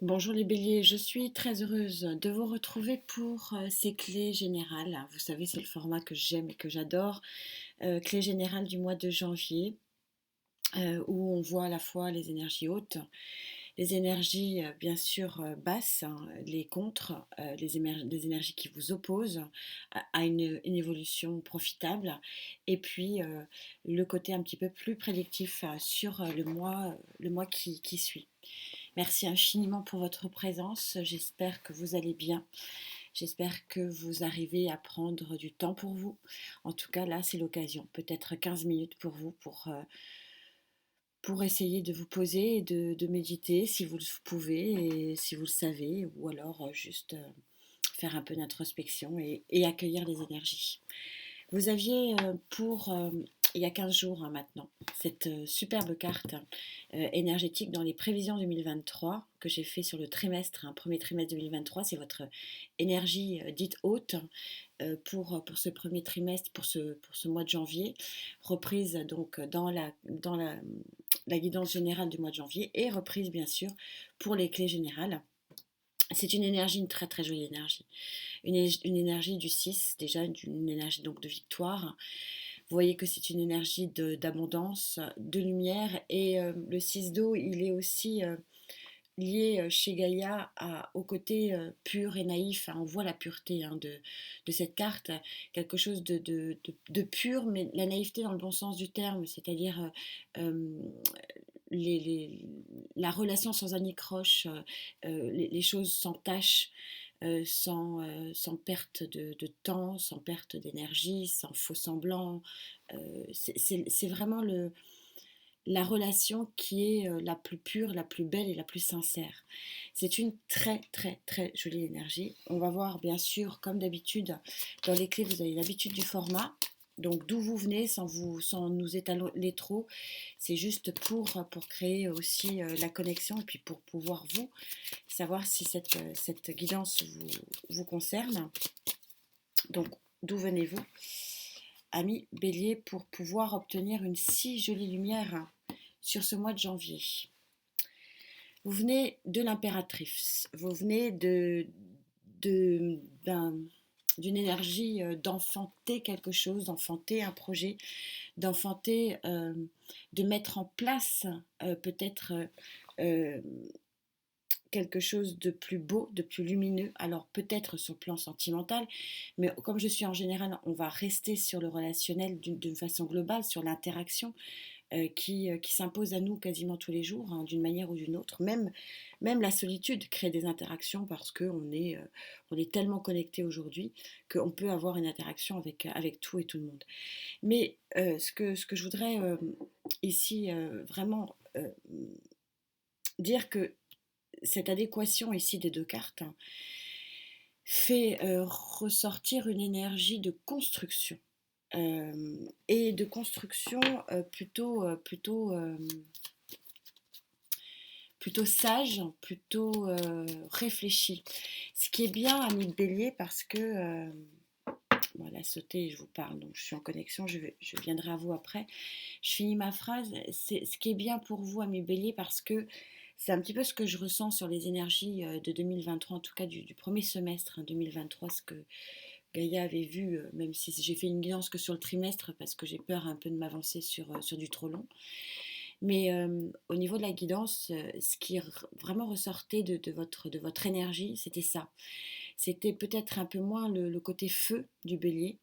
Bonjour les béliers, je suis très heureuse de vous retrouver pour ces clés générales. Vous savez, c'est le format que j'aime et que j'adore. Clés générales du mois de janvier, où on voit à la fois les énergies hautes, les énergies bien sûr basses, hein, les contres, les énergies qui vous opposent à une évolution profitable, et puis le côté un petit peu plus prédictif sur le mois qui suit. Merci infiniment pour votre présence. J'espère que vous allez bien. J'espère que vous arrivez à prendre du temps pour vous. En tout cas, là, c'est l'occasion. Peut-être 15 minutes pour vous, pour essayer de vous poser et de méditer si vous le pouvez et si vous le savez, ou alors juste faire un peu d'introspection et accueillir les énergies. Vous aviez il y a 15 jours, hein, maintenant, cette superbe carte énergétique dans les prévisions 2023 que j'ai fait sur le trimestre, hein, premier trimestre 2023. C'est votre énergie dite haute pour ce premier trimestre, pour ce mois de janvier, reprise donc la guidance générale du mois de janvier et reprise bien sûr pour les clés générales. C'est une énergie, une très très jolie énergie. Une énergie du 6, déjà une énergie donc de victoire. Vous voyez que c'est une énergie d'abondance, de lumière, et le 6 d'eau, il est aussi lié chez Gaïa au côté pur et naïf, hein. On voit la pureté, hein, de cette carte, quelque chose de pur, mais la naïveté dans le bon sens du terme, c'est-à-dire euh, les, les- la relation sans anicroche, les choses sans tâche, sans perte de temps, sans perte d'énergie, sans faux semblant. C'est vraiment la relation qui est la plus pure, la plus belle et la plus sincère. C'est une très très très jolie énergie. On va voir bien sûr, comme d'habitude, dans les clés, vous avez l'habitude du format. Donc d'où vous venez sans nous étaler trop, c'est juste pour créer aussi la connexion et puis pour pouvoir vous savoir si cette guidance vous concerne. Donc d'où venez-vous, ami Bélier, pour pouvoir obtenir une si jolie lumière sur ce mois de janvier? Vous venez de l'impératrice, vous venez de- d'un- d'une énergie d'enfanter quelque chose, d'enfanter un projet, d'enfanter, de mettre en place peut-être euh, quelque chose de plus beau, de plus lumineux. Alors peut-être sur le plan sentimental, mais comme je suis en général, on va rester sur le relationnel d'une façon globale, sur l'interaction qui s'impose à nous quasiment tous les jours, hein, d'une manière ou d'une autre. Même la solitude crée des interactions parce on est tellement connecté aujourd'hui qu'on peut avoir une interaction avec tout et tout le monde. Mais ce que je voudrais ici vraiment dire, que cette adéquation ici des deux cartes, hein, fait ressortir une énergie de construction. Et de construction plutôt sage, plutôt réfléchie. Ce qui est bien, ami de Bélier, parce que voilà, sauter, je vous parle, donc je suis en connexion, je viendrai à vous après. Je finis ma phrase. C'est ce qui est bien pour vous, ami Bélier, parce que c'est un petit peu ce que je ressens sur les énergies de 2023, en tout cas du premier semestre, hein, 2023, ce que Gaïa avait vu, même si j'ai fait une guidance que sur le trimestre, parce que j'ai peur un peu de m'avancer sur du trop long. Mais au niveau de la guidance, ce qui vraiment ressortait de votre énergie, c'était ça. C'était peut-être un peu moins le côté feu du bélier.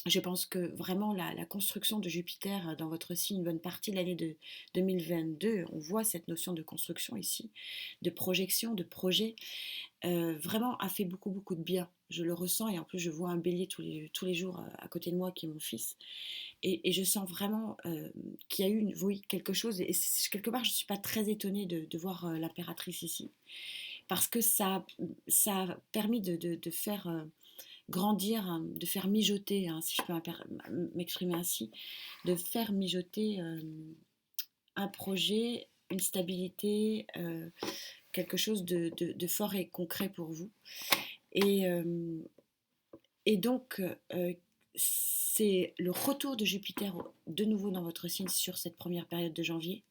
Je pense que vraiment la construction de Jupiter dans votre signe, une bonne partie de l'année de 2022, on voit cette notion de construction ici, de projection, de projet, vraiment a fait beaucoup beaucoup de bien. Je le ressens, et en plus je vois un bélier tous les jours à côté de moi qui est mon fils, et je sens vraiment qu'il y a eu oui, quelque chose, et quelque part je ne suis pas très étonnée de voir l'impératrice ici, parce que ça a permis de faire grandir, hein, de faire mijoter, hein, si je peux m'exprimer ainsi, de faire mijoter un projet, une stabilité, quelque chose de fort et concret pour vous. Et, euh, et donc, c'est le retour de Jupiter de nouveau dans votre signe sur cette première période de janvier,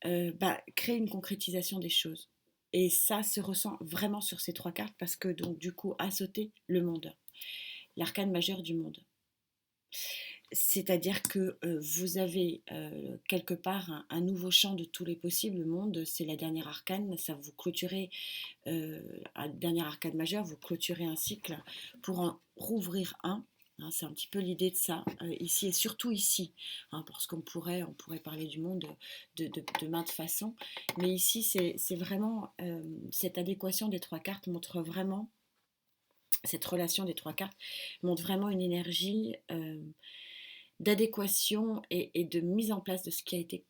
crée une concrétisation des choses. Et ça se ressent vraiment sur ces 3 cartes parce que donc du coup a sauté le monde, l'arcane majeur du monde. C'est-à-dire que vous avez quelque part un nouveau champ de tous les possibles. Le monde, c'est la dernière arcane. Ça vous clôturez un dernier arcane majeur, vous clôturez un cycle pour en rouvrir un. Hein, c'est un petit peu l'idée de ça ici et surtout ici, hein, parce on pourrait parler du monde de maintes façons, mais ici c'est vraiment cette adéquation des 3 cartes montre vraiment cette relation des 3 cartes montre vraiment une énergie d'adéquation et de mise en place de ce qui a été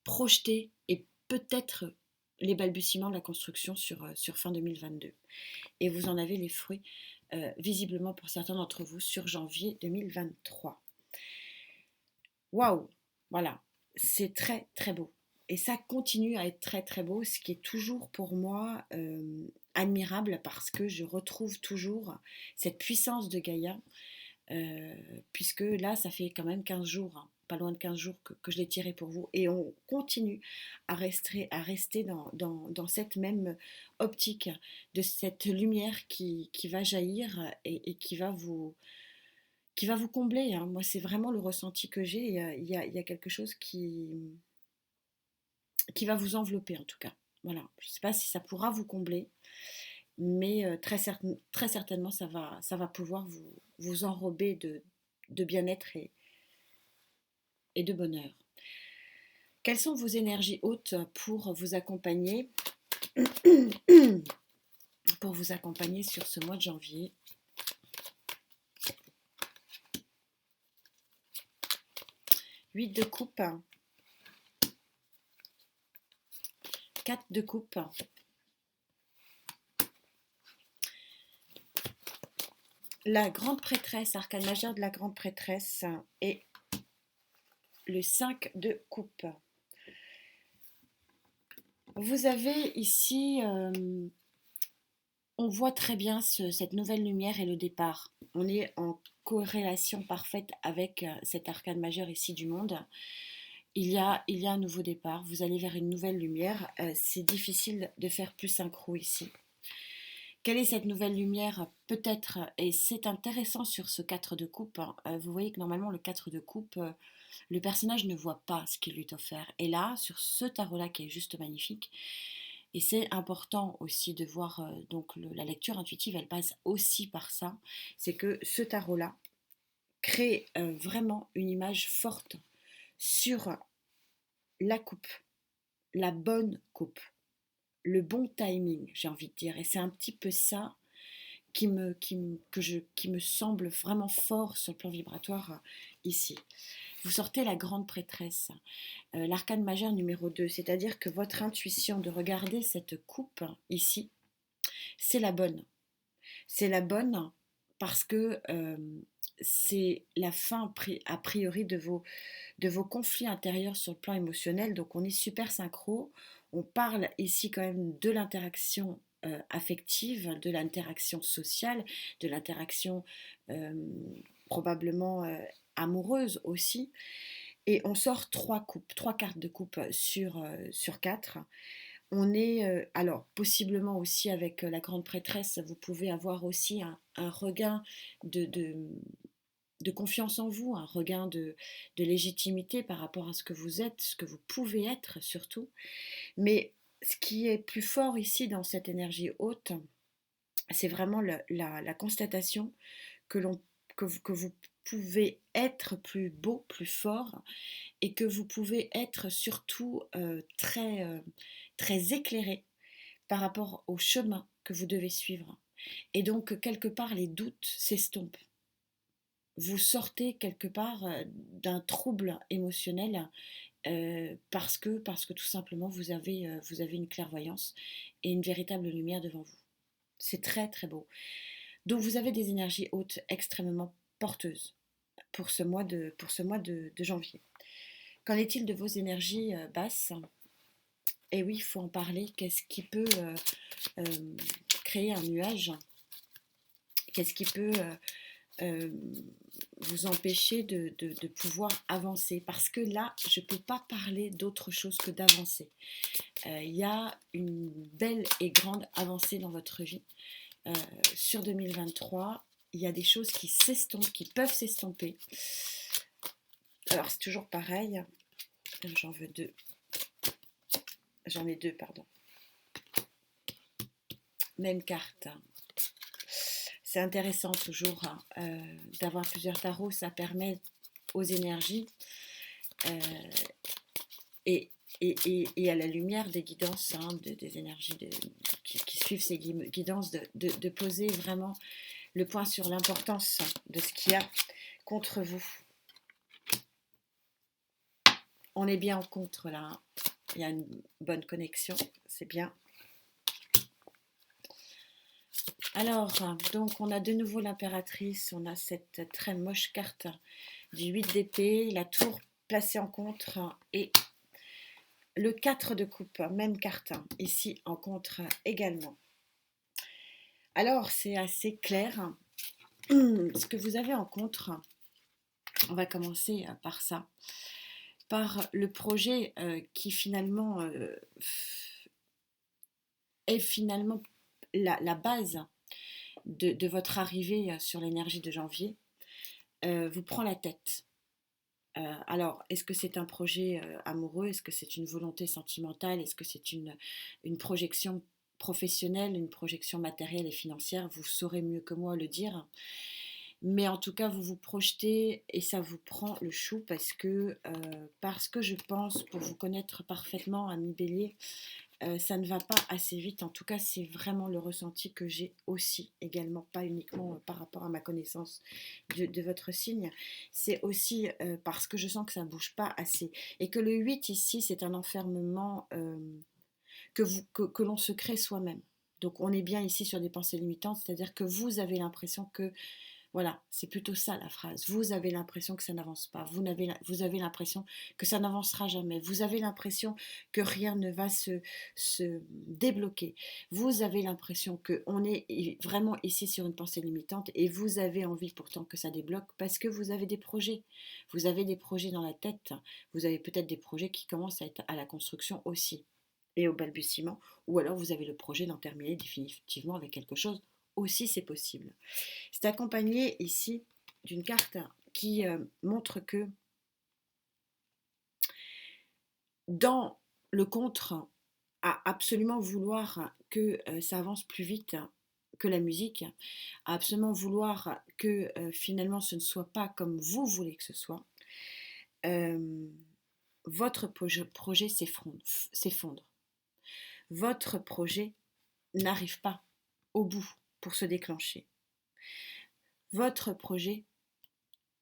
projeté et peut-être les balbutiements de la construction sur fin 2022. Et vous en avez les fruits, visiblement pour certains d'entre vous, sur janvier 2023. Waouh! Voilà, c'est très très beau. Et ça continue à être très très beau, ce qui est toujours pour moi admirable parce que je retrouve toujours cette puissance de Gaïa puisque là, ça fait quand même 15 jours, hein, pas loin de 15 jours que je l'ai tiré pour vous. Et on continue à rester dans cette même optique de cette lumière qui va jaillir et qui va vous combler. Hein. Moi, c'est vraiment le ressenti que j'ai. Il y a quelque chose qui va vous envelopper, en tout cas. Voilà. Je ne sais pas si ça pourra vous combler, mais très certainement, ça va pouvoir vous enrober de bien-être et de bonheur. Quelles sont vos énergies hautes pour vous accompagner sur ce mois de janvier? 8 de coupe, 4 de coupe, la grande prêtresse, arcane majeur de la grande prêtresse et le 5 de coupe. Vous avez ici, on voit très bien cette nouvelle lumière et le départ. On est en corrélation parfaite avec cet arcane majeur ici du monde. Il y a un nouveau départ, vous allez vers une nouvelle lumière. C'est difficile de faire plus synchro ici. Quelle est cette nouvelle lumière? Peut-être, et c'est intéressant sur ce 4 de coupe, vous voyez que normalement le 4 de coupe, le personnage ne voit pas ce qui lui est offert. Et là, sur ce tarot-là qui est juste magnifique, et c'est important aussi de voir, donc la lecture intuitive, elle passe aussi par ça, c'est que ce tarot-là crée vraiment une image forte sur la coupe, la bonne coupe, le bon timing, j'ai envie de dire. Et c'est un petit peu ça qui me semble vraiment fort sur le plan vibratoire ici. Vous sortez la grande prêtresse, l'arcane majeur numéro 2, c'est-à-dire que votre intuition de regarder cette coupe ici, c'est la bonne. C'est la bonne parce que c'est la fin a priori de vos conflits intérieurs sur le plan émotionnel. Donc on est super synchro. On parle ici quand même de l'interaction affective, de l'interaction sociale, de l'interaction probablement amoureuse aussi. Et on sort 3 cartes de coupe sur 4. On est, alors possiblement aussi avec la grande prêtresse, vous pouvez avoir aussi un regain de, de, de confiance en vous, un regain de légitimité par rapport à ce que vous êtes, ce que vous pouvez être surtout. Mais ce qui est plus fort ici dans cette énergie haute, c'est vraiment la constatation que, que vous pouvez être plus beau, plus fort, et que vous pouvez être surtout très éclairé par rapport au chemin que vous devez suivre. Et donc, quelque part, les doutes s'estompent. Vous sortez quelque part d'un trouble émotionnel parce que tout simplement vous avez une clairvoyance et une véritable lumière devant vous. C'est très très beau. Donc vous avez des énergies hautes extrêmement porteuses pour ce mois de janvier. Qu'en est-il de vos énergies basses? Et oui, il faut en parler. Qu'est-ce qui peut créer un nuage? Qu'est-ce qui peut vous empêcher de pouvoir avancer. Parce que là, je ne peux pas parler d'autre chose que d'avancer. Il y a une belle et grande avancée dans votre vie. Sur 2023, il y a des choses qui s'estompent, qui peuvent s'estomper. Alors, c'est toujours pareil. J'en veux deux. J'en ai deux, pardon. Même carte. C'est intéressant toujours d'avoir plusieurs tarots. Ça permet aux énergies et à la lumière des guidances, des énergies qui suivent ces guidances, de poser vraiment le point sur l'importance de ce qu'il y a contre vous. On est bien en contre là. Il y a une bonne connexion, c'est bien. Alors, donc on a de nouveau l'impératrice, on a cette très moche carte du 8 d'épée, la tour placée en contre et le 4 de coupe, même carte, ici en contre également. Alors, c'est assez clair. Ce que vous avez en contre, on va commencer par ça, par le projet qui finalement est finalement la base de votre arrivée sur l'énergie de janvier, vous prend la tête. Alors, est-ce que c'est un projet amoureux? Est-ce que c'est une volonté sentimentale? Est-ce que c'est une projection professionnelle, une projection matérielle et financière? Vous saurez mieux que moi le dire. Mais en tout cas, vous vous projetez et ça vous prend le chou parce que je pense, pour vous connaître parfaitement, ami Bélier, ça ne va pas assez vite. En tout cas, c'est vraiment le ressenti que j'ai aussi également, pas uniquement par rapport à ma connaissance de votre signe. C'est aussi parce que je sens que ça ne bouge pas assez. Et que le 8 ici, c'est un enfermement que l'on se crée soi-même. Donc on est bien ici sur des pensées limitantes, c'est-à-dire que vous avez l'impression que voilà, c'est plutôt ça la phrase. Vous avez l'impression que ça n'avance pas. Vous avez l'impression que ça n'avancera jamais. Vous avez l'impression que rien ne va se débloquer. Vous avez l'impression qu'on est vraiment ici sur une pensée limitante et vous avez envie pourtant que ça débloque parce que vous avez des projets. Vous avez des projets dans la tête. Vous avez peut-être des projets qui commencent à être à la construction aussi et au balbutiement. Ou alors vous avez le projet d'en terminer définitivement avec quelque chose. Aussi, c'est possible. C'est accompagné ici d'une carte qui montre que dans le contre, à absolument vouloir que ça avance plus vite que la musique, à absolument vouloir que finalement ce ne soit pas comme vous voulez que ce soit, votre projet s'effondre. Votre projet n'arrive pas au bout pour se déclencher. Votre projet,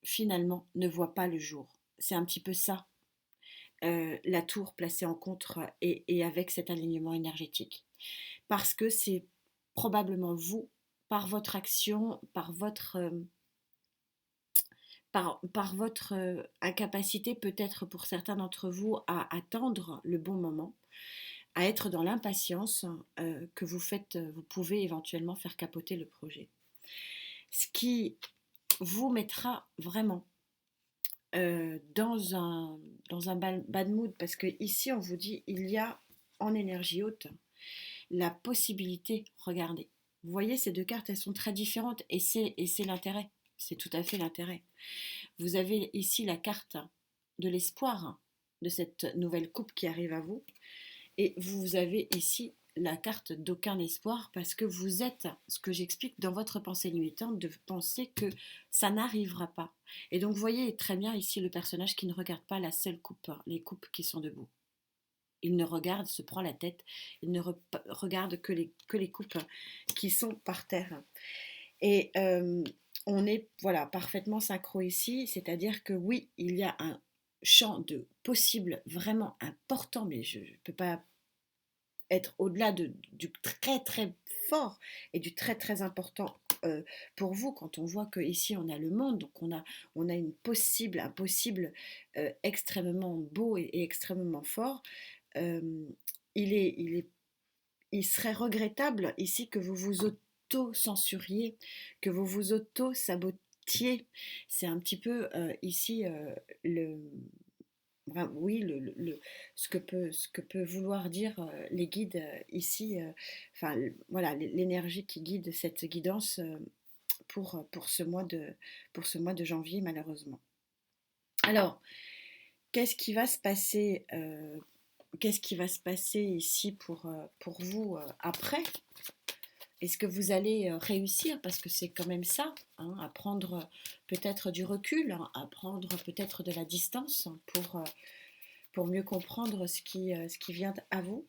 finalement, ne voit pas le jour. C'est un petit peu ça, la tour placée en contre et avec cet alignement énergétique. Parce que c'est probablement vous, par votre action, par votre incapacité peut-être pour certains d'entre vous à attendre le bon moment, à être dans l'impatience que vous pouvez éventuellement faire capoter le projet. Ce qui vous mettra vraiment dans un bad mood, parce que ici on vous dit il y a en énergie haute la possibilité, regardez, vous voyez ces deux cartes, elles sont très différentes et c'est l'intérêt, c'est tout à fait l'intérêt. Vous avez ici la carte de l'espoir de cette nouvelle coupe qui arrive à vous et vous avez ici la carte d'aucun espoir parce que vous êtes, ce que j'explique dans votre pensée limitante, de penser que ça n'arrivera pas. Et donc vous voyez très bien ici le personnage qui ne regarde pas la seule coupe, les coupes qui sont debout. Il ne regarde, se prend la tête, il ne regarde que les coupes qui sont par terre. Et on est voilà, parfaitement synchro ici, c'est-à-dire que oui, il y a un champ de possible vraiment important, mais je ne peux pas être au-delà du très très fort et du très très important pour vous quand on voit qu'ici on a le monde, donc on a un possible extrêmement beau et extrêmement fort. Il serait regrettable ici que vous vous auto-censuriez, que vous vous auto-sabotiez C'est un petit peu ici le, oui, ce que peut vouloir dire les guides ici, enfin voilà, l'énergie qui guide cette guidance pour ce mois de janvier malheureusement. Alors, qu'est-ce qui va se passer qu'est-ce qui va se passer ici pour vous après? Est-ce que vous allez réussir? Parce que c'est quand même ça, hein, à prendre peut-être du recul, hein, à prendre peut-être de la distance pour mieux comprendre ce qui vient à vous.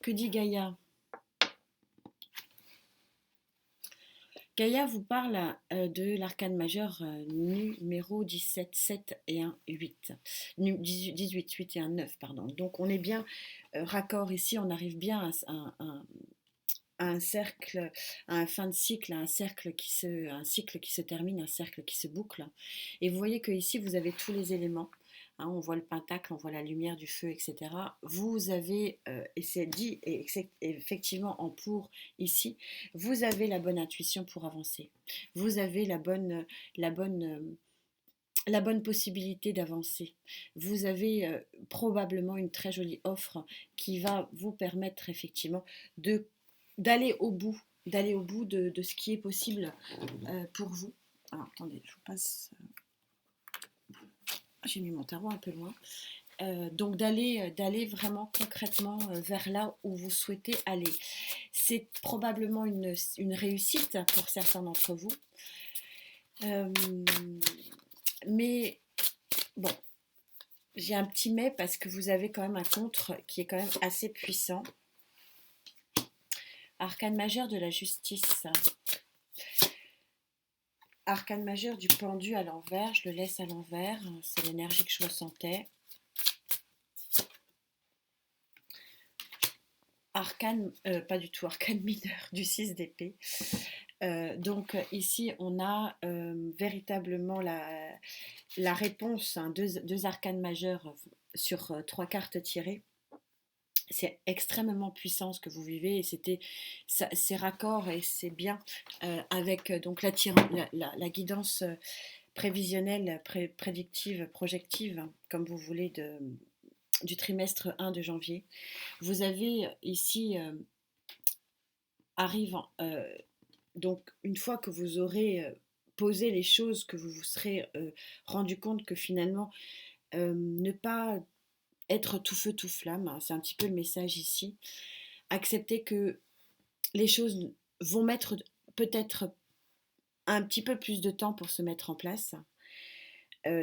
Que dit Gaïa? Gaïa vous parle de l'arcane majeur numéro 17, 7 et 1, 8. 18, 8 et 1, 9, pardon. Donc on est bien raccord ici, on arrive bien à un cercle, à un fin de cycle, à un cycle qui se termine, un cercle qui se boucle. Et vous voyez que ici vous avez tous les éléments. Hein, on voit le pentacle, on voit la lumière du feu, etc. Vous avez, et c'est dit et c'est effectivement en pour ici, vous avez la bonne intuition pour avancer. Vous avez la bonne, la bonne possibilité d'avancer. Vous avez probablement une très jolie offre qui va vous permettre effectivement de d'aller au bout de ce qui est possible pour vous. Alors, attendez, je vous passe. J'ai mis mon tarot un peu loin. Donc d'aller vraiment concrètement vers là où vous souhaitez aller. C'est probablement une réussite pour certains d'entre vous. Mais bon, j'ai un petit mais parce que vous avez quand même un contre qui est quand même assez puissant. Arcane majeur de la justice. Arcane majeur du pendu à l'envers. Je le laisse à l'envers. C'est l'énergie que je ressentais. Arcane, pas du tout, arcane mineur du 6 d'épée. Donc ici, on a véritablement la réponse, hein, deux arcanes majeurs sur trois cartes tirées. C'est extrêmement puissant ce que vous vivez et c'est raccord et c'est bien avec donc la guidance prévisionnelle, prédictive, projective, comme vous voulez, du trimestre 1 de janvier. Vous avez ici arrive donc une fois que vous aurez posé les choses, que vous vous serez rendu compte que finalement ne pas être tout feu tout flamme, hein, c'est un petit peu le message ici. Accepter que les choses vont mettre peut-être un petit peu plus de temps pour se mettre en place.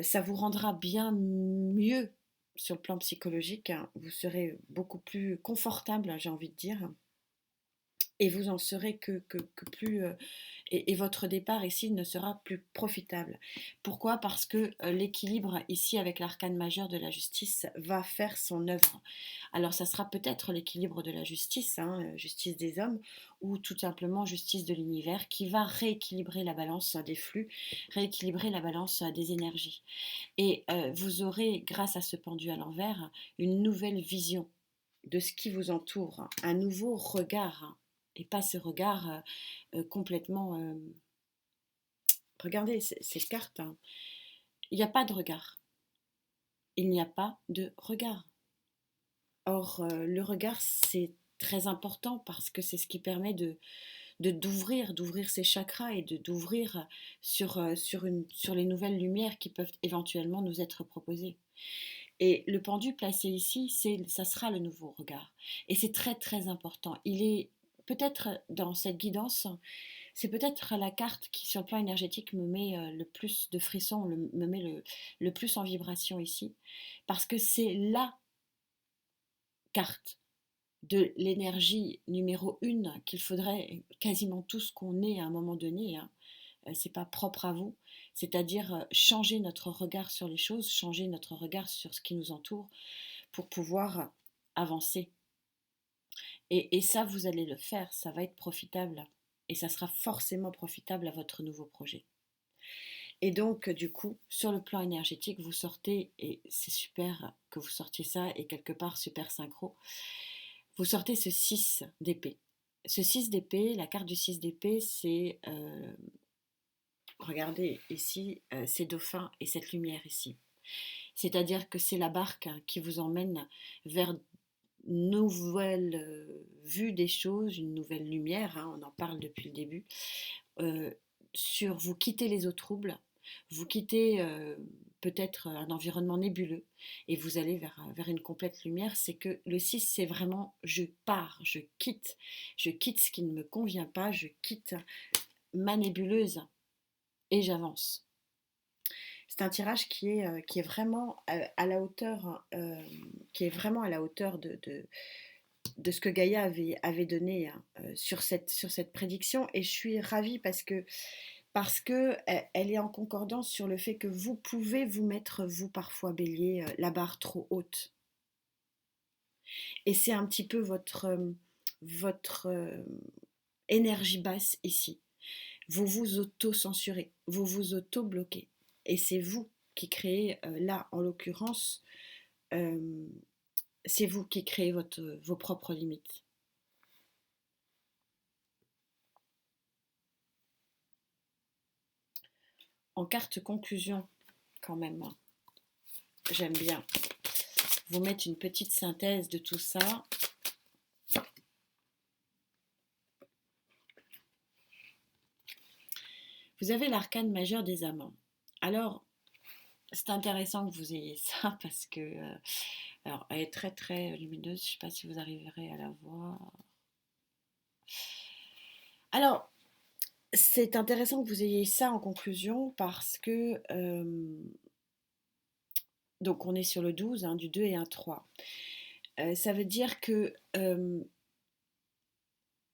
Ça vous rendra bien mieux sur le plan psychologique, hein. Vous serez beaucoup plus confortable, j'ai envie de dire. Et vous en serez que plus... et votre départ ici ne sera plus profitable. Pourquoi? Parce que l'équilibre ici avec l'arcane majeur de la justice va faire son œuvre. Alors ça sera peut-être l'équilibre de la justice, hein, justice des hommes, ou tout simplement justice de l'univers, qui va rééquilibrer la balance des flux, rééquilibrer la balance des énergies. Et vous aurez, grâce à ce pendu à l'envers, une nouvelle vision de ce qui vous entoure, un nouveau regard, et pas ce regard complètement... regardez ces cartes, hein. Il n'y a pas de regard. Il n'y a pas de regard. Or, le regard, c'est très important parce que c'est ce qui permet d'ouvrir ses chakras et d'ouvrir sur les nouvelles lumières qui peuvent éventuellement nous être proposées. Et le pendu placé ici, ça sera le nouveau regard. Et c'est très très important. Il est peut-être dans cette guidance, c'est peut-être la carte qui sur le plan énergétique me met le plus de frissons, me met le plus en vibration ici. Parce que c'est la carte de l'énergie numéro 1 qu'il faudrait quasiment tous qu'on ait à un moment donné, hein. C'est pas propre à vous, c'est-à-dire changer notre regard sur les choses, changer notre regard sur ce qui nous entoure pour pouvoir avancer. Et ça, vous allez le faire, ça va être profitable et ça sera forcément profitable à votre nouveau projet. Et donc, du coup, sur le plan énergétique, vous sortez, et c'est super que vous sortiez ça, et quelque part super synchro, vous sortez ce 6 d'épée. Ce 6 d'épée, la carte du 6 d'épée, c'est, regardez ici, ces dauphins et cette lumière ici. C'est-à-dire que c'est la barque qui vous emmène vers une nouvelle vue des choses, une nouvelle lumière, hein, on en parle depuis le début, euh, sur vous quittez les eaux troubles, vous quittez peut-être un environnement nébuleux et vous allez vers une complète lumière. C'est que le 6, c'est vraiment je pars, je quitte ce qui ne me convient pas, je quitte ma nébuleuse et j'avance. C'est un tirage qui est vraiment à la hauteur, qui est vraiment à la hauteur de ce que Gaïa avait donné, hein, sur cette prédiction. Et je suis ravie parce que elle est en concordance sur le fait que vous pouvez vous mettre, vous parfois bélier, la barre trop haute. Et c'est un petit peu votre énergie basse ici. Vous vous auto-censurez, vous vous auto-bloquez. Et c'est vous qui créez, là en l'occurrence, euh, c'est vous qui créez vos propres limites. En carte conclusion, quand même, hein, j'aime bien vous mettre une petite synthèse de tout ça. Vous avez l'arcane majeur des amants. Alors, c'est intéressant que vous ayez ça parce que, alors, elle est très très lumineuse. Je ne sais pas si vous arriverez à la voir. Alors, c'est intéressant que vous ayez ça en conclusion parce que, donc on est sur le 12, hein, du 2 et un 3. Ça veut dire que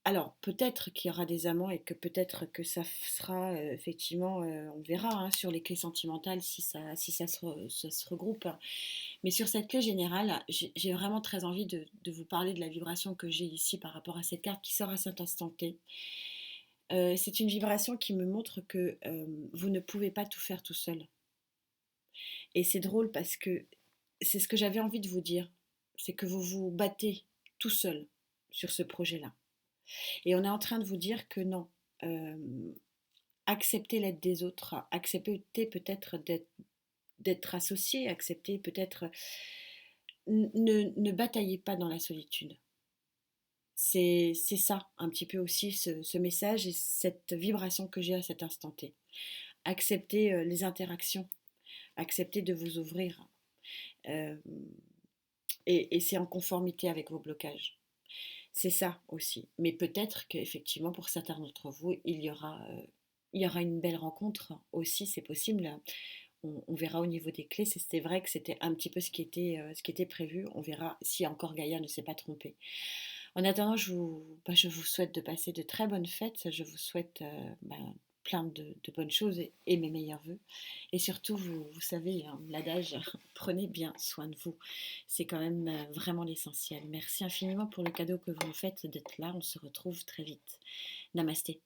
alors, peut-être qu'il y aura des amants et que peut-être que ça sera effectivement, on verra, hein, sur les clés sentimentales si ça se regroupe. Mais sur cette clé générale, j'ai vraiment très envie de vous parler de la vibration que j'ai ici par rapport à cette carte qui sort à cet instant T. C'est une vibration qui me montre que vous ne pouvez pas tout faire tout seul. Et c'est drôle parce que c'est ce que j'avais envie de vous dire, c'est que vous vous battez tout seul sur ce projet-là. Et on est en train de vous dire que non. Euh, Accepter l'aide des autres, accepter peut-être d'être associé, accepter peut-être... Ne bataillez pas dans la solitude. C'est ça un petit peu aussi ce message et cette vibration que j'ai à cet instant T. Accepter les interactions, accepter de vous ouvrir. Euh, et c'est en conformité avec vos blocages. C'est ça aussi. Mais peut-être qu'effectivement, pour certains d'entre vous, il y aura une belle rencontre aussi, c'est possible. On verra au niveau des clés. C'est vrai que c'était un petit peu ce qui était prévu. On verra si encore Gaïa ne s'est pas trompée. En attendant, je vous souhaite de passer de très bonnes fêtes. Je vous souhaite plein de bonnes choses et mes meilleurs voeux. Et surtout, vous savez, hein, l'adage, prenez bien soin de vous. C'est quand même vraiment l'essentiel. Merci infiniment pour le cadeau que vous nous faites d'être là. On se retrouve très vite. Namasté.